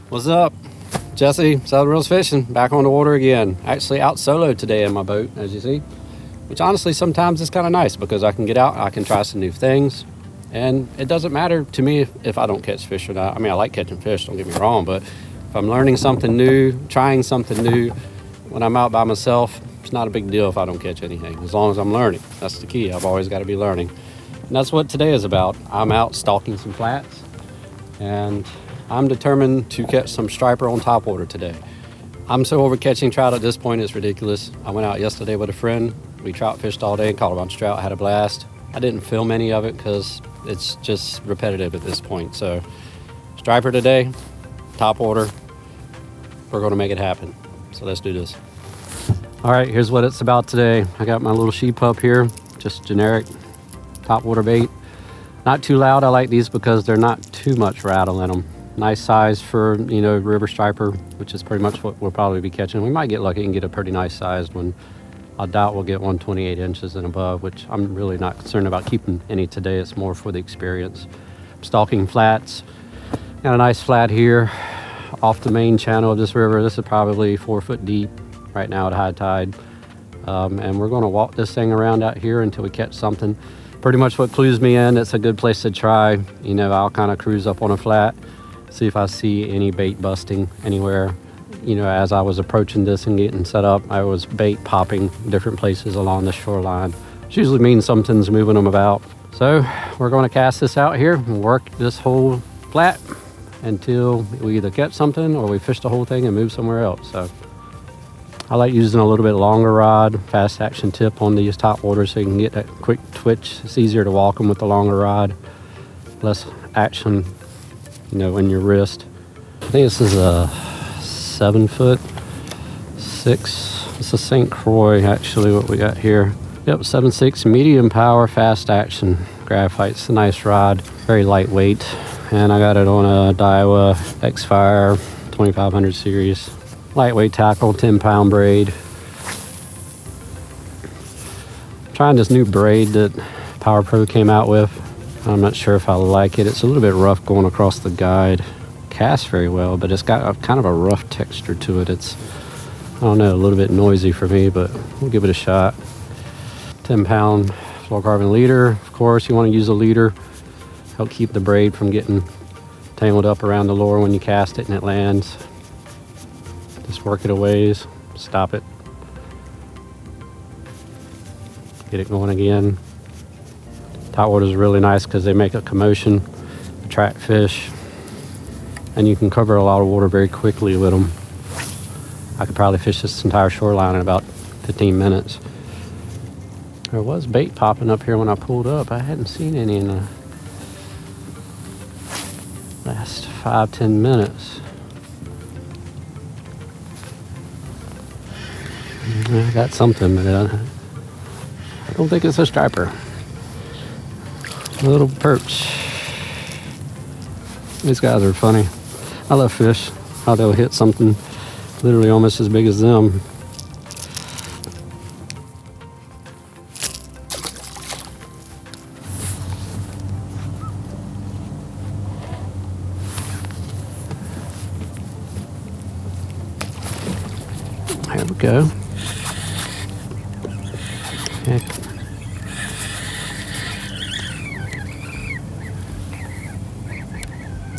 What's up? Jesse, Southern Reels Fishing, back on the water again. Actually out solo today in my boat, as you see. Which honestly sometimes is kind of nice because I can get out, I can try some new things. And it doesn't matter to me if I don't catch fish or not. I mean, I like catching fish, don't get me wrong, but if I'm learning something new, trying something new, when I'm out by myself, it's not a big deal if I don't catch anything, as long as I'm learning. That's the key. I've always got to be learning. And that's what today is about. I'm out stalking some flats, and I'm determined to catch some striper on topwater today. I'm so over catching trout at this point, it's ridiculous. I went out yesterday with a friend. We trout fished all day, caught a bunch of trout, had a blast. I didn't film any of it because it's just repetitive at this point. So striper today, topwater, we're gonna make it happen. So let's do this. All right, here's what it's about today. I got my little sheep up here, just generic topwater bait. Not too loud, I like these because they're not too much rattle in them. Nice size for, river striper, which is pretty much what we'll probably be catching. We might get lucky and get a pretty nice sized one. I doubt we'll get 128 inches and above, which I'm really not concerned about keeping any today. It's more for the experience. I'm stalking flats. Got a nice flat here off the main channel of this river. This is probably 4 foot deep right now at high tide. And we're gonna walk this thing around out here until we catch something. Pretty much what clues me in, it's a good place to try. I'll kind of cruise up on a flat, see if I see any bait busting anywhere. As I was approaching this and getting set up, I was bait popping different places along the shoreline, which usually means something's moving them about. So we're going to cast this out here and work this whole flat until we either catch something or we fish the whole thing and move somewhere else. So I like using a little bit longer rod, fast action tip on these top waters so you can get that quick twitch. It's easier to walk them with the longer rod, less action, in your wrist. I think this is a 7 foot 6. It's a St. Croix, actually, what we got here. Yep, 7.6 medium power, fast action graphite's a nice rod, very lightweight, and I got it on a Daiwa X-Fire 2500 series. Lightweight tackle, 10-pound braid. I'm trying this new braid that Power Pro came out with. I'm not sure if I like it. It's a little bit rough going across the guide. Casts very well, but it's got kind of a rough texture to it. It's, I don't know, a little bit noisy for me, but we'll give it a shot. 10-pound fluorocarbon leader. Of course, you want to use a leader. Help keep the braid from getting tangled up around the lure when you cast it and it lands. Just work it a ways, stop it. Get it going again. Topwater is really nice because they make a commotion, attract fish, and you can cover a lot of water very quickly with them. I could probably fish this entire shoreline in about 15 minutes. There was bait popping up here when I pulled up. I hadn't seen any in the last 5-10 minutes. I got something, but I don't think it's a striper. A little perch. These guys are funny. I love fish, how they'll hit something literally almost as big as them. There we go. Heck.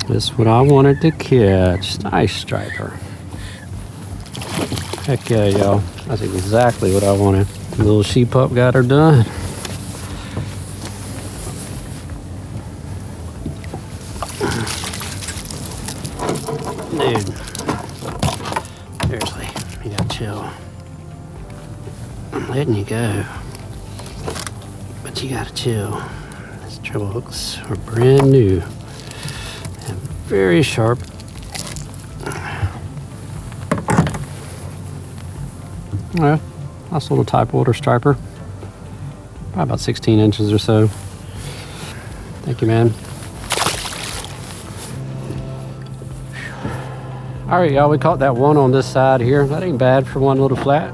This is what I wanted to catch. Nice striper. Heck yeah, y'all. That's exactly what I wanted. The little sheep pup got her done. Dude. Seriously, you gotta chill. I'm letting you go. But you gotta chill. These treble hooks are brand new. Very sharp. Yeah, nice little topwater striper. Probably about 16 inches or so. Thank you, man. All right, y'all, we caught that one on this side here. That ain't bad for one little flat.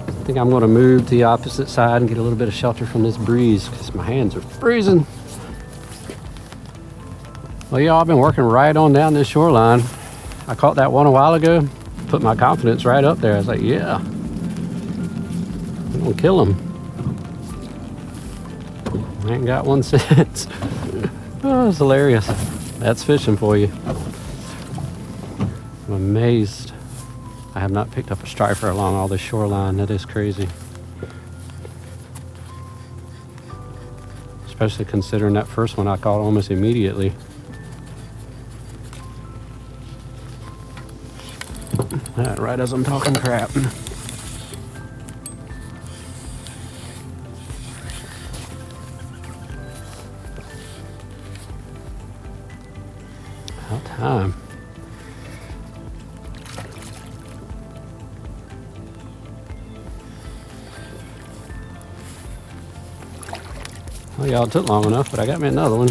I think I'm gonna move to the opposite side and get a little bit of shelter from this breeze because my hands are freezing. Well, y'all, I've been working right on down this shoreline. I caught that one a while ago, put my confidence right up there. I was like, yeah, I'm gonna kill him. I ain't got one since. Oh, it's hilarious. That's fishing for you. I'm amazed I have not picked up a striper along all this shoreline. That is crazy. Especially considering that first one I caught almost immediately. Right as I'm talking crap. About time. Well, y'all, it took long enough, but I got me another one.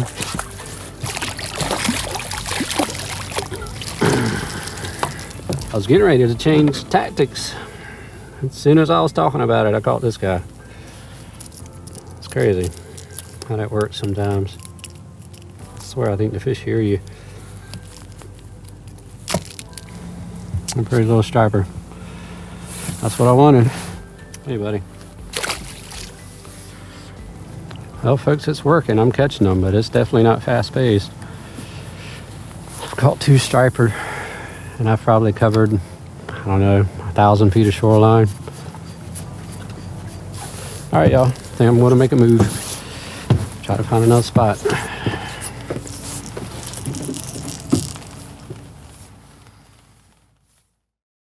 I was getting ready to change tactics. As soon as I was talking about it, I caught this guy. It's crazy how that works sometimes. I swear, I think the fish hear you. A pretty little striper. That's what I wanted. Hey, buddy. Well, folks, it's working. I'm catching them, but it's definitely not fast-paced. I've caught 2 striper, and I've probably covered, I don't know, 1,000 feet of shoreline. All right, y'all. I think I'm going to make a move. Try to find another spot.